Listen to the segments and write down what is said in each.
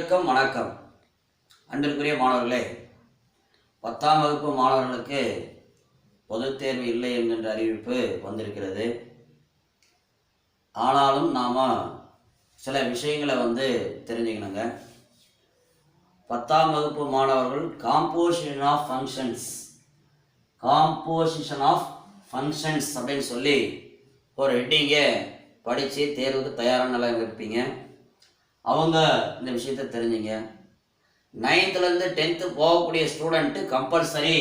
அனைவருக்கும் வணக்கம். அன்பிற்குரிய மாணவர்களே, 10ஆம் வகுப்பு மாணவர்களுக்கு பொதுத் தேர்வு இல்லை என்கின்ற அறிவிப்பு வந்திருக்கிறது. ஆனாலும் நாம் சில விஷயங்களை தெரிஞ்சுக்கணுங்க. 10ஆம் வகுப்பு மாணவர்கள் காம்போசிஷன் ஆஃப் ஃபங்க்ஷன்ஸ் அப்படின்னு சொல்லி ஒரு ஹெட்டிங்கை படித்து தேர்வுக்கு தயாரான நிலையில் இருப்பீங்க. அவங்க இந்த விஷயத்தை தெரிஞ்சுங்க. 9th-லேருந்து 10th போகக்கூடிய student compulsory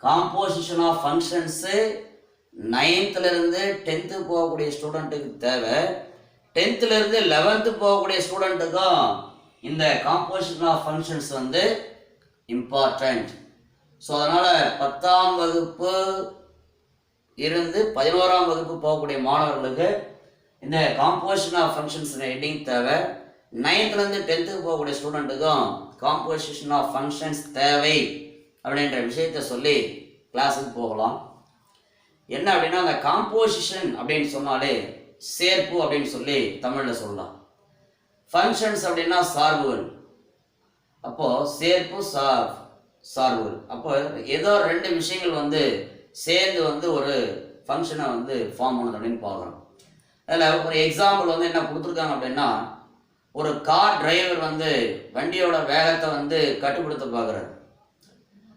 composition of functions 9th-லேருந்து 10th போகக்கூடிய ஸ்டூடெண்ட்டுக்கு தேவை. 10th-லேருந்து 11th போகக்கூடிய ஸ்டூடெண்ட்டுக்கும் இந்த composition of functions important. So அதனால் 10ஆம் வகுப்பு இருந்து 11ஆம் வகுப்பு போகக்கூடிய மாணவர்களுக்கு இந்த காம்போசிஷன் ஆஃப் ஃபங்க்ஷன்ஸ் ஹெட்டிங் தேவை. 9th-லேருந்து 10th போகக்கூடிய ஸ்டூடெண்ட்டுக்கும் காம்போசிஷன் ஆஃப் ஃபங்க்ஷன்ஸ் தேவை அப்படின்ற விஷயத்த சொல்லி கிளாஸுக்கு போகலாம். என்ன அப்படின்னா, அந்த காம்போசிஷன் அப்படின்னு சொன்னாலே சேர்ப்பு அப்படின்னு சொல்லி தமிழில் சொல்லலாம். ஃபங்க்ஷன்ஸ் அப்படின்னா சார்புகள். அப்போது சேர்ப்பு சார்புகள். அப்போ ஏதோ ரெண்டு விஷயங்கள் சேர்ந்து ஒரு ஃபங்க்ஷனை ஃபார்ம் பண்ணுது அப்படின்னு பார்க்குறோம். அதில் ஒரு எக்ஸாம்பிள் என்ன கொடுத்துருக்காங்க அப்படின்னா, ஒரு கார் டிரைவர் வண்டியோட வேகத்தை கட்டுப்படுத்த பார்க்குறாரு.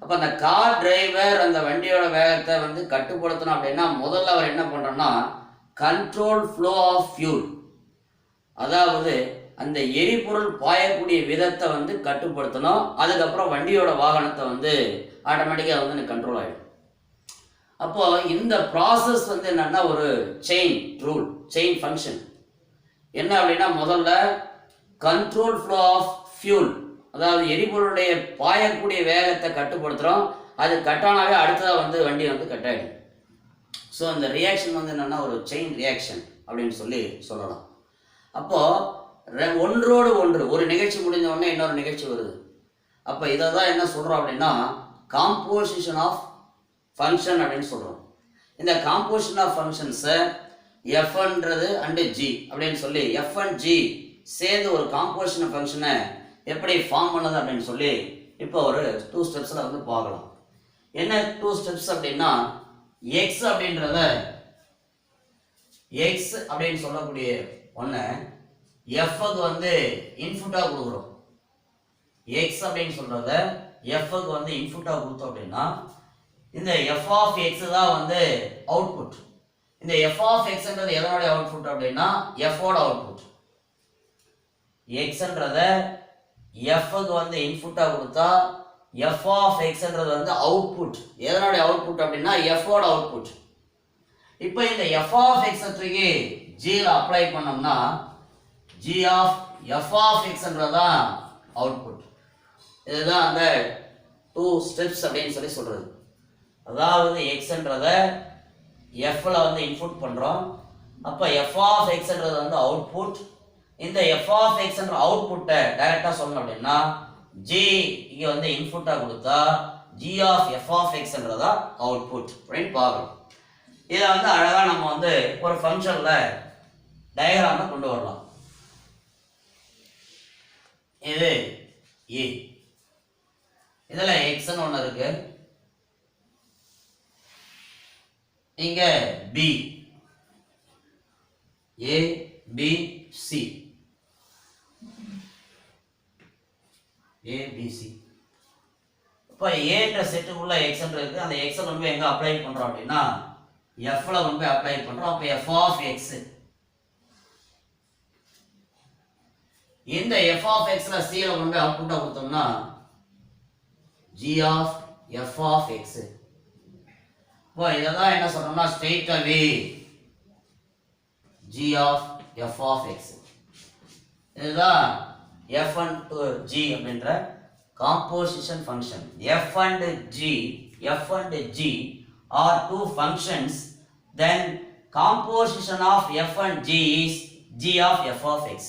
அப்போ அந்த கார் டிரைவர் அந்த வண்டியோட வேகத்தை கட்டுப்படுத்தணும் அப்படின்னா முதல்ல அவர் என்ன பண்ணுறோன்னா, கண்ட்ரோல் ஃப்ளோ ஆஃப் ஃபியூல், அதாவது அந்த எரிபொருள் பாயக்கூடிய விதத்தை கட்டுப்படுத்தணும். அதுக்கப்புறம் வண்டியோட வாகனத்தை ஆட்டோமேட்டிக்காக கண்ட்ரோல் ஆகிடும். அப்போ இந்த ப்ராசஸ் என்னன்னா ஒரு செயின் ஃபங்க்ஷன். என்ன அப்படின்னா, முதல்ல கண்ட்ரோல் ஃப்ளோ ஆஃப் ஃபியூல், அதாவது எரிபொருளுடைய பாயக்கூடிய வேகத்தை கட்டுப்படுத்துகிறோம். அது கட்டானாவே அடுத்ததாக வண்டி கட் ஆகிடும். ஸோ அந்த ரியாக்ஷன் என்னன்னா ஒரு செயின் ரியாக்ஷன் அப்படின்னு சொல்லலாம். அப்போது ஒன்றோடு ஒன்று ஒரு நிகழ்ச்சி முடிஞ்ச உடனே இன்னொரு நிகழ்ச்சி வருது. அப்போ இதை தான் என்ன சொல்கிறோம் அப்படின்னா காம்போசிஷன் ஆஃப் ஃபங்க்ஷன் அப்படின்னு சொல்கிறோம். இந்த காம்போசிஷன் ஆஃப் ஃபங்க்ஷன்ஸை எஃப்ன்றது அண்டு ஜி அப்படின்னு சொல்லி எஃப் அண்ட் ஜி சேர்ந்து ஒரு காம்போசிஷன் ஆஃப் ஃபங்க்ஷனை எப்படி ஃபார்ம் பண்ணுது அப்படின்னு சொல்லி இப்போ ஒரு 2 ஸ்டெப்ஸில் பார்க்கலாம். என்ன 2 ஸ்டெப்ஸ் அப்படின்னா, எக்ஸ் அப்படின்றத எக்ஸ் அப்படின்னு சொல்லக்கூடிய ஒன்று எஃப்க்கு இன்புட்டாக கொடுக்குறோம். எக்ஸ் அப்படின்னு சொல்கிறத எஃப்க்கு இன்புட்டாக கொடுத்தோம் அப்படின்னா இந்த எஃப் ஆஃப் எக்ஸ் தான் அவுட்புட். இந்த எஃப் ஆஃப் எக்ஸ்ன்றது எதனுடைய அவுட்புட் அப்படின்னா எஃபோட அவுட்புட். எக்ஸ்ன்றத எஃப்க்கு இன்புட்டாக கொடுத்தா எஃப் ஆஃப் எக்ஸ்ன்றது அவுட்புட். எதனுடைய அவுட்புட் அப்படின்னா எஃபோட அவுட்புட். இப்போ இந்த எஃப் ஆஃப் எக்ஸ்க்கு ஜியில் அப்ளை பண்ணோம்னா ஜி ஆஃப் எஃப் ஆஃப் எக்ஸ்ன்றதான் அவுட்புட். இதுதான் அந்த 2 ஸ்டெப்ஸ் அப்படின்னு சொல்றது. அதாவது எக்ஸ்ன்றத எஃப்ல இன்புட் பண்ணுறோம். அப்போ எஃப் ஆஃப் எக்ஸ்ன்றது அவுட்புட். இந்த எஃப் ஆஃப் எக்ஸ்ன்ற அவுட்புட்டை டைரெக்டாக சொல்லணும் அப்படின்னா ஜி இங்கே இன்புட்டாக கொடுத்தா ஜி ஆஃப் எஃப் ஆஃப் எக்ஸ்ன்றதா அவுட்புட் அப்படின்னு பார்க்கணும். இதை அழகாக நம்ம ஒரு ஃபங்க்ஷனில் டயக்ராமில் கொண்டு வரலாம். இது ஏ, இதில் எக்ஸ்ன்னு ஒன்று இருக்கு, இங்க பி, ஏ பி சி, ஏ பி சி. இப்போ ஏன்ற செட்டுக்குள்ள எக்ஸ் இருக்கு. அந்த எக்ஸ் எங்க அப்ளை பண்றோம் அப்படின்னா எஃப்ல அப்ளை பண்றோம். அப்போ எஃப் ஆஃப் எக்ஸ், இந்த எஃப் ஆஃப் எக்ஸ்ல சில அவுட்புட்டா கொடுத்தோம்னா G of F of X. இப்போ இதெல்லாம் என்ன சொல்றோம்னா straight away G of F of X. இதுதான் எஃப் அண்ட் ஜி அப்படின்ற composition function. F and G are 2 functions, then composition of f and g is g of f of x.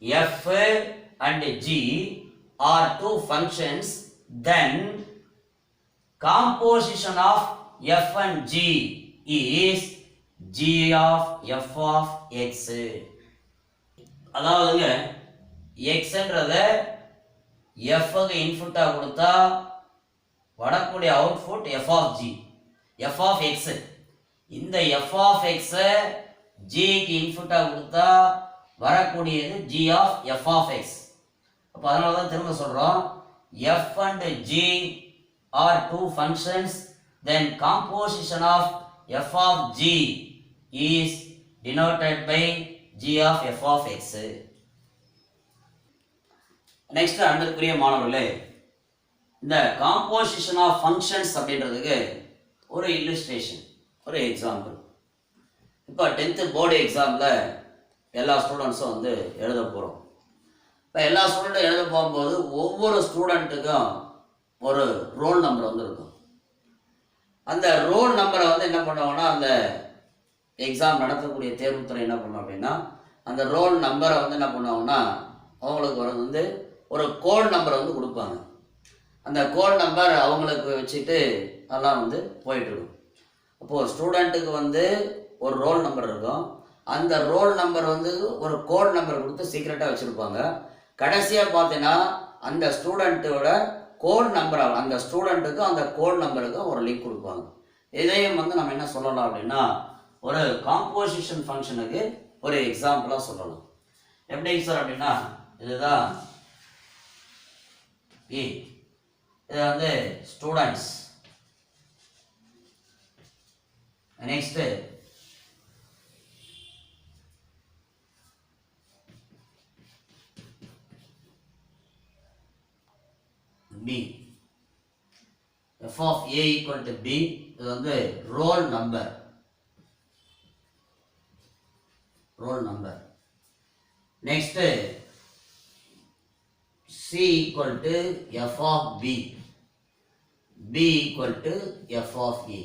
F and g are 2 functions, then composition of f and g is g of f of x. அதாவதுங்க எக்ஸ்ன்றத எஃப்க்கு இன்புட்டா கொடுத்தா வரக்கூடிய output F of G, F of X. இந்த F of X ஜிக்கு இன்புட்டா கொடுத்தா வரக்கூடியது G of F of X. அப்போ அதனால தான் திரும்ப சொல்றோம், F and G are two functions, then composition of F of G is denoted by g of f of x. Next அன்புக்குரிய மாணவர்களே, இந்த காம்போசிஷன் ஆஃப் ஃபங்க்ஷன்ஸ் அப்படின்றதுக்கு ஒரு இல்லுஸ்ட்ரேஷன், ஒரு எக்ஸாம்பிள். இப்போ 10th போர்டு எக்ஸாமில் எல்லா ஸ்டூடெண்ட்ஸும் வந்து எழுத போகிறோம். இப்போ எல்லா ஸ்டூடெண்ட்டும் எழுத போகும்போது ஒவ்வொரு ஸ்டூடெண்ட்டுக்கும் ஒரு ரோல் நம்பர் வந்து இருக்கும். அந்த ரோல் நம்பரை வந்து என்ன பண்ணுவாங்கன்னா, அந்த எக்ஸாம் நடத்தக்கூடிய தேர்வுத்துறை என்ன பண்ணும் அப்படின்னா, அந்த ரோல் நம்பரை வந்து என்ன பண்ணுவாங்கன்னா, அவங்களுக்கு வந்து ஒரு கோட் நம்பரை வந்து கொடுப்பாங்க. அந்த கோட் நம்பர் அவங்களுக்கு வச்சுட்டு அதெல்லாம் வந்து போயிட்டுருக்கும். அப்போது ஸ்டூடெண்ட்டுக்கு வந்து ஒரு ரோல் நம்பர் இருக்கும். அந்த ரோல் நம்பர் வந்து ஒரு கோட் நம்பர் கொடுத்து சீக்ரெட்டாக வச்சுருப்பாங்க. கடைசியாக பார்த்தீங்கன்னா அந்த ஸ்டூடெண்ட்டோட கோட் நம்பரை அந்த ஸ்டூடெண்ட்டுக்கும் அந்த கோட் நம்பருக்கும் ஒரு லிங்க் கொடுப்பாங்க. இதையும் வந்து நம்ம என்ன சொல்லலாம் அப்படின்னா, ஒரு காம்போசிஷன் ஃபங்க்ஷனுக்கு ஒரு எக்ஸாம்பிளாக சொல்லலாம். எப்படி சார் அப்படின்னா, இதுதான் இது வந்து students. Next B, f of a equal to b, இது வந்து roll number, roll number. Next c equal to f of b, b equal to f of a.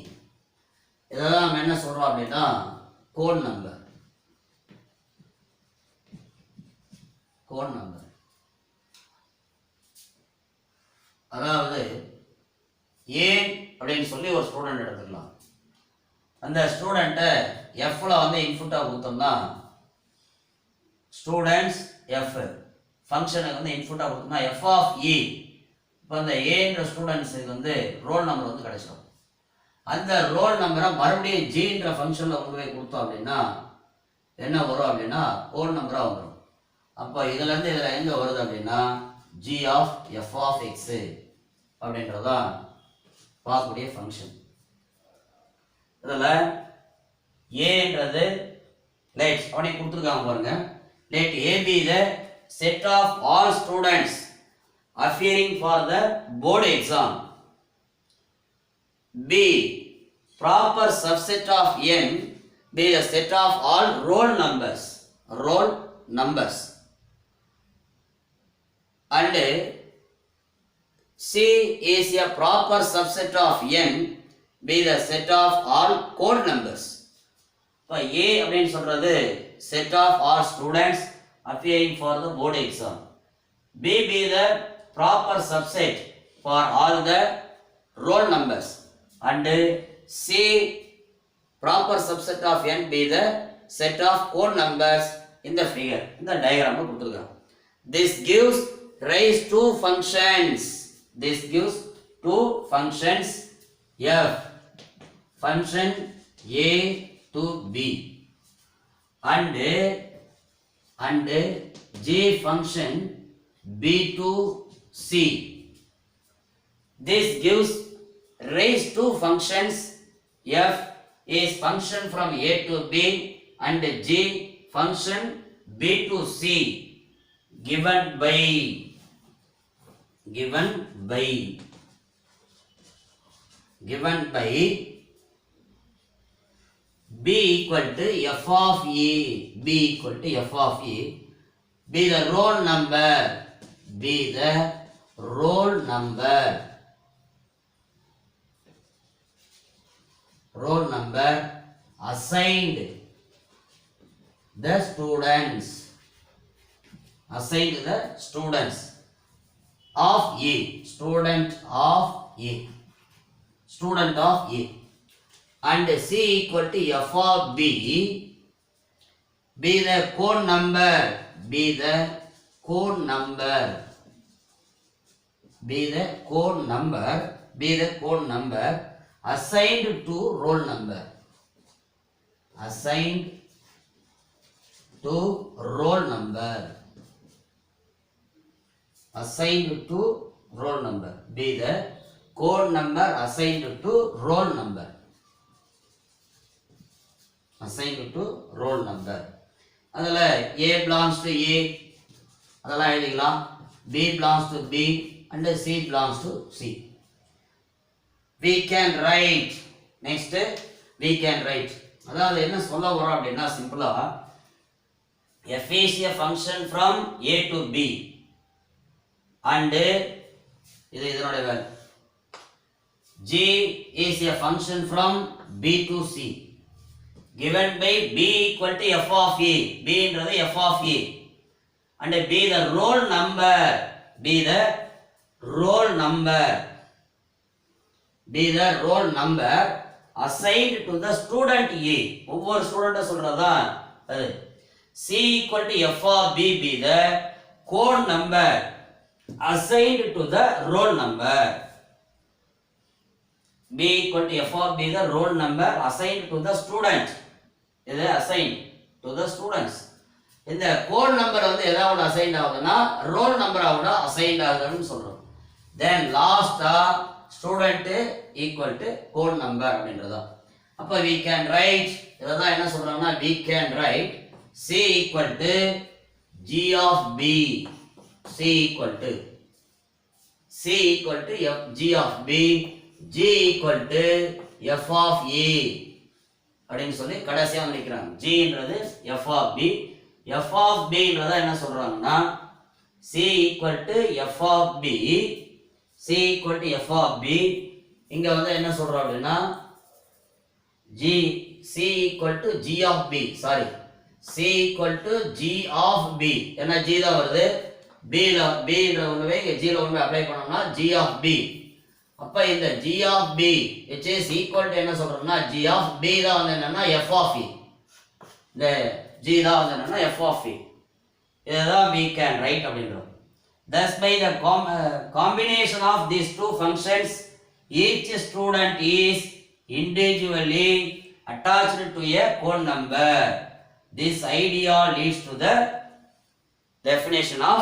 இதெல்லாம் நம்ம என்ன சொல்றோம் அப்படின்னா கோட் நம்பர், கோட் நம்பர். அதாவது ஏ அப்படின்னு சொல்லி ஒரு ஸ்டூடெண்ட் எடுத்துக்கலாம். அந்த ஸ்டூடெண்ட்டை எஃப்ல வந்து இன்புட்டாக கொடுத்தோம்னா ஸ்டூடெண்ட்ஸ் எஃப், ஃபங்க்ஷனுக்கு வந்து இன்புட்டாக கொடுத்தோம்னா எஃப் ஆஃப் இ. இப்போ அந்த ஏன்ற ஸ்டூடெண்ட்ஸுக்கு வந்து ரோல் நம்பர் வந்து கிடைச்சிடும். அந்த ரோல் நம்பரை மறுபடியும் ஜின்ற ஃபங்க்ஷனில் கொண்டு போய் கொடுத்தோம் அப்படின்னா என்ன வரும் அப்படின்னா கோட் நம்பராக வந்துடும். அப்போ இதுலேருந்து இதில் எங்கே வருது அப்படின்னா G of F of X அப்படின்றதான் பார்க்கக்கூடிய ஃபங்க்ஷன். இதில் ஏன்றது லெட் அப்படி கொடுத்துருக்காங்க பாருங்க. Let A B the set of all students appearing for the board exam. B, proper subset of n be the set of all roll numbers, roll numbers. And C is a proper subset of n be the set of all code numbers. இப்போ A அப்படின்னு சொல்றது set of all students appearing for the board exam. B be the proper subset for all the roll numbers. And C, proper subset of n be the set of code numbers in the figure. In the diagram கொடுத்திருக்காங்க. This gives rise to functions. This gives two functions f, function a to b, and j function b to c. This gives rise to functions f is function from a to b and g function b to c given by b equal to f of a, b equal to f of a, be the roll number, be the roll number, roll number assigned the students, assigned the students of a, student of a, student of a. And c equal to f of b, be the code number, be the code number, be the code number assigned to roll number, assigned to roll number, assigned to roll number, be the code number assigned to roll number, assigned to roll number. அதில் A belongs to A அதெல்லாம் எழுதிக்கலாம், B belongs to B and C belongs to C. We can write, next we can write, அதாவது என்ன சொல்ல வரோம் அப்படின்னா சிம்பிளா f is a function from A to B and இது இதனுடைய value, G is a function from B to C given by B equal to f of A, B என்றது f of A and B the roll number, be the roll number, be the roll number assigned to the student A, ஒவ்வொரு ஸ்டூடெண்ட்டை சொல்றதா அது. C equal to f of B, be the code number assigned to the roll number, B equal to f of B the roll number assigned to the student, இது assigned to the students. இந்த code number வந்து எதாவது assign ஆகுதுன்னா role நம்பரோட assign ஆகுதுன்னு சொல்றோம். Then லாஸ்டா student equal to code number அப்படின்றதா. அப்போ we can write, இததான் என்ன சொல்றாங்கன்னா we can write C equal to G of B, C equal to G of B, G equal to f of A அப்படின்னு சொல்லி கடைசியா நினைக்கிறாங்க. Gன்றது f of B, f of B ன்றத என்ன சொல்றாங்கன்னா C equal to f of B, C equal to f of B, இங்க வந்து என்ன சொல்றோம் அப்படின்னா C equal to G of B, sorry, C equal to G of B, என்ன G தான் வருது, B ன்ற ஒண்ணுவே G ல ஒண்ணு அப்ளை பண்ணோம்னா G of B. அப்ப இந்த G of B which is equal to என்ன சொல்றோம்னா G of B தான் வந்து என்னன்னா f of E, இந்த G தான் வந்து என்னன்னா f of E, இதுதான் we can write அப்படின்றோம். Thus by the combination of these two functions each student is individually attached to a code number. This idea leads to the definition of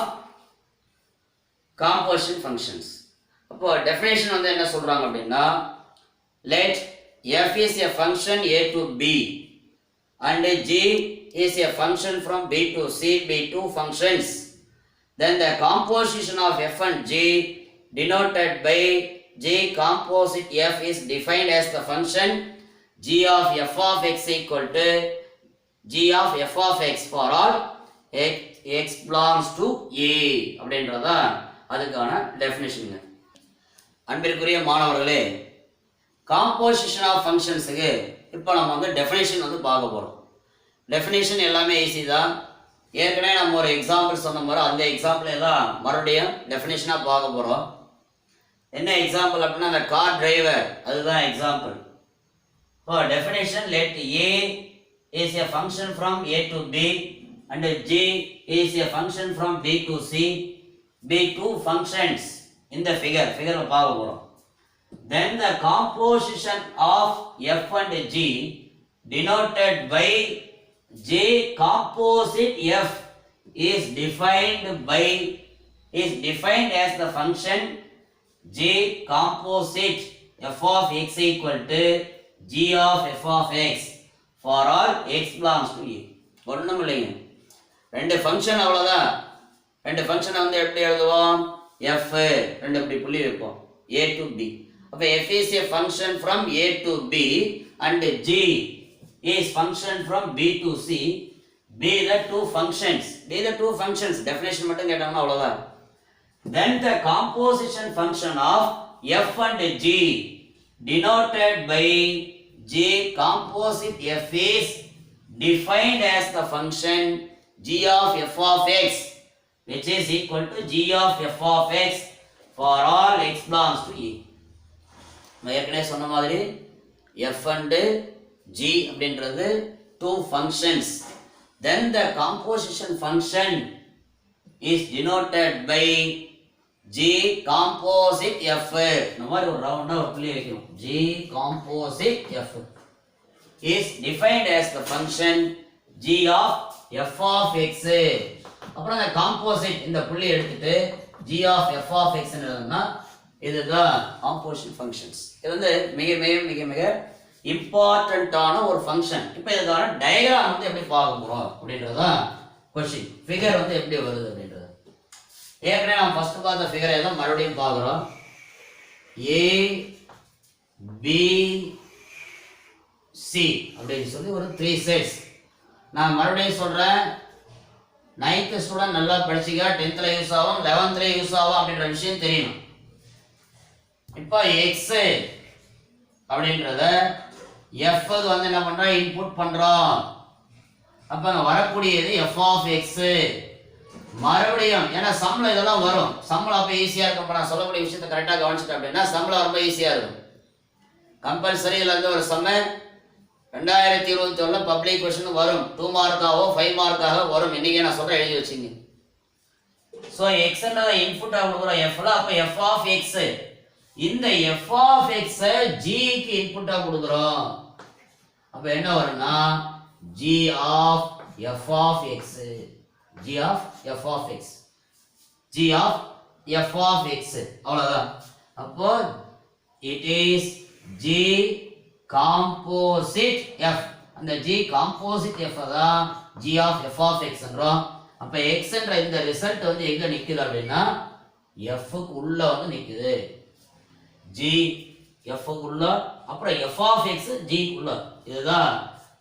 composition functions. அப்போ definition வந்து என்ன சொல்றாங்க அப்படின்னா let f is a function A to B and G is a function from B to C be two functions, then the composition of f and G denoted by G composite f is defined as the function G of f of x equal to G of f of x for all x belongs to A அப்படின்றதா அதுக்கான definition. அன்பிற்குரிய மாணவர்களே, composition of ஃபங்க்ஷன்ஸுக்கு இப்போ நம்ம வந்து definition வந்து பார்க்க போகிறோம். டெஃபினேஷன் எல்லாமே ஈஸி தான். ஏற்கனவே நம்ம ஒரு எக்ஸாம்பிள் சொன்ன மாதிரி அந்த எக்ஸாம்பிளே தான் மறுபடியும் டெஃபினேஷனாக பார்க்க போகிறோம். என்ன எக்ஸாம்பிள் அப்படின்னா அந்த கார் டிரைவர், அதுதான் எக்ஸாம்பிள். இப்போ definition let A is a function from A to B and G is a function from B to C be two functions in the figure பார்க்க போகிறோம். Then the composition of f and G denoted by J composite f is defined as the function J composite f of x equal to G of f of x for all x belongs to A. ஒண்ணும் இல்லைங்க, ரெண்டு function அவ்வளோதான். ரெண்டு ஃபங்க்ஷனை வந்து எப்படி எழுதுவோம், f ரெண்டு இப்படி புள்ளி வைப்போம் A to B. அப்போ f is a function from A to B and G is function from B to C be the two functions, definition மட்டும் கேட்டாங்கன்னா அவ்வளோதான். Then the composition function of f and G denoted by G composite f is defined as the function G of f of x which is equal to G of f of x for all x belongs to A. நான் ஏற்கனவே சொன்ன மாதிரி f and G அப்படின்றது two functions. Then the composition function is denoted by G composite F. இந்த மாதிரி ஒரு ரவுண்டா ஒரு புள்ளி வைக்கணும். G composite F is defined as the function G of f of x. அப்புறம் அந்த காம்போசிட் இந்த புள்ளி எடுத்துட்டு G of f of x ன்னு எழுதுனா இதுதான் காம்போசிட் ஃபங்க்ஷன்ஸ். இது வந்து மிக மிக மிக மிக இம்பார்ட்டன்ட்டான ஒரு ஃபங்க்ஷன். இப்போ இதுக்கான டயக்ராம் வந்து எப்படி பார்க்க போறோம் அப்படின்றதுதான் கொஸ்டின். ஃபிகர் வந்து எப்படி வருது அப்படின்றது ஏற்கனவே நம்ம ஃபர்ஸ்ட் பார்த்த ஃபிகரை தான் மறுபடியும் பார்க்குறோம். A B C அப்படின்னு சொல்லி ஒரு 3 செட்ஸ். நான் மறுபடியும் சொல்றேன், 9th ஸ்டூடெண்ட் நல்லா படிச்சிக்க, 10th யூஸ் ஆகும், 11th யூஸ் ஆகும் அப்படின்ற விஷயம் தெரியணும். இப்போ x அப்படின்றத f வந்து என்ன பண்றோம், இன்புட் பண்றோம். அப்ப அங்க வரக்கூடியது f of x. மறுபடியும் ஏன்னா சம்ல இதெல்லாம் வரும், சம்ல அப்ப ஈஸியா இருக்கும். நான் சொல்லக்கூடிய விஷயத்தை கரெக்டா கவனிச்சிட்டேன் அப்படின்னா சம்ல ரொம்ப ஈஸியா இருக்கும். கம்பல்சரி இதுல இருந்து ஒரு சம்ம 2021 பப்ளிக் கொஸ்டின் வரும். 2 மார்க்காவோ 5 மார்க்காக வரும். இன்னைக்கு நான் சொல்றேன், எழுதி வச்சுங்க. ஸோ எக்ஸ்ன்றத இன்புட்டா கொடுக்குறோம் எஃப்ல. அப்ப எஃப் ஆஃப் எக்ஸ், இந்த எஃப் ஆஃப் எக்ஸ் ஜிக்கு இன்புட்டா கொடுக்குறோம். அப்ப என்ன வரும்னா G of F of X, G of F of X, G of F of X. அவ்வளவுதான். அப்போ it is G composite F. அந்த ஜி காம்போசிட் எஃப் தான் ஜி ஆஃப் எஃப் ஆஃப் எக்ஸ்ன்றோம். அப்ப எக்ஸ்ன்ற இந்த ரிசல்ட் வந்து எங்க நிக்குது அப்படின்னா எஃப்க்கு உள்ள வந்து நிக்குது. ஜி எஃப்க்கு உள்ள, அப்புறம் எஃப் ஆஃப் எக்ஸ் ஜி உள்ள. இதுதான்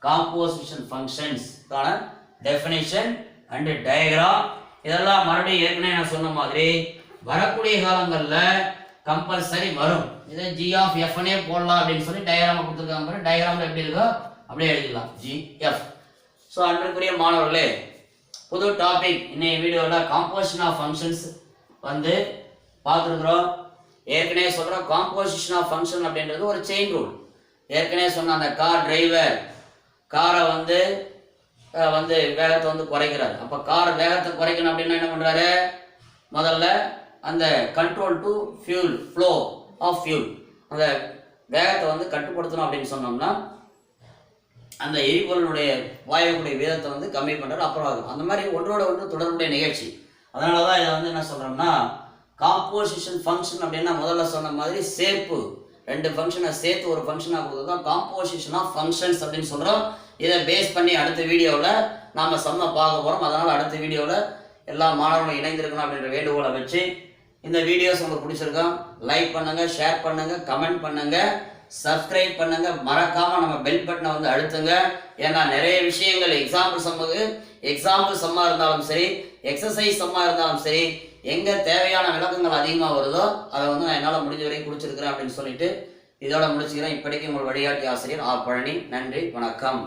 காம்போசிஷன் ஃபங்க்ஷன்ஸ்க்கான டெஃபினிஷன் அண்ட் டயக்ராம். இதெல்லாம் மறுபடியும் ஏற்கனவே நான் சொன்ன மாதிரி வரக்கூடிய காலங்கள்ல கம்பல்சரி வரும். இதை ஜி ஆஃப் எஃப்னே போடலாம் அப்படின்னு சொல்லி டயக்ராம் கொடுத்துருக்காங்க. டயக்ராம்ல எப்படி இருக்கோ அப்படியே எழுதிடலாம், ஜி எஃப். ஸோ அன்றைக்குரிய மாணவர்களே, புது டாபிக் இன்னைய வீடியோவில் காம்போசிஷன் ஆஃப் ஃபங்க்ஷன்ஸ் வந்து பார்த்துருக்குறோம். ஏற்கனவே சொல்கிறோம், காம்போசிஷன் ஆஃப் ஃபங்க்ஷன் அப்படின்றது ஒரு செயின் ரூல். ஏற்கனவே சொன்ன அந்த கார் டிரைவர் காரை வந்து வேகத்தை வந்து குறைக்கிறார். அப்போ கார் வேகத்தை குறைக்கணும் அப்படின்னா என்ன பண்ணுறாரு, முதல்ல அந்த control to fuel, flow of fuel, அந்த வேகத்தை வந்து கட்டுப்படுத்தணும் அப்படின்னு சொன்னோம்னா அந்த எரிபொருளுடைய வாயுடைய வீதத்தை வந்து கம்மி பண்ணுறது அப்புறம் ஆகும். அந்த மாதிரி ஒன்றோட ஒன்று தொடர்புடைய நிகழ்ச்சி. அதனால தான் இதை வந்து என்ன சொல்கிறோம்னா காம்போசிஷன் ஃபங்க்ஷன் அப்படின்னா முதல்ல சொன்ன மாதிரி சேர்ப்பு, 2 ஃபங்க்ஷனை சேர்த்து ஒரு ஃபங்க்ஷனாக கொடுத்தது தான் காம்போசிஷன் ஆஃப் ஃபங்க்ஷன்ஸ் அப்படின்னு சொல்கிறோம். இதை பேஸ் பண்ணி அடுத்த வீடியோவில் நாம் செம்ம பார்க்க போகிறோம். அதனால் அடுத்த வீடியோவில் எல்லா மாணவர்களும் இணைந்திருக்கணும் அப்படின்ற வேண்டுகோளை வச்சு இந்த வீடியோஸ் உங்களுக்கு பிடிச்சிருக்கோம், லைக் பண்ணுங்கள், ஷேர் பண்ணுங்கள், கமெண்ட் பண்ணுங்கள், சப்ஸ்கிரைப் பண்ணுங்க. மறக்காம நம்ம பெல் பட்டனை வந்து அழுத்துங்க. ஏன்னா நிறைய விஷயங்கள் எக்ஸாம்பிள் சம்மா இருந்தாலும் சரி, எக்ஸசைஸ் சம்மா இருந்தாலும் சரி, எங்க தேவையான விளக்கங்கள் அதிகமா வருதோ அதை வந்து நான் என்னால் முடிஞ்ச வரைக்கும் குடிச்சிருக்கிறேன் அப்படின்னு சொல்லிட்டு இதோட முடிச்சுக்கிறேன். இப்படிக்கு உங்கள் வழிகாட்டி ஆசிரியர் ஆர் பழனி. நன்றி, வணக்கம்.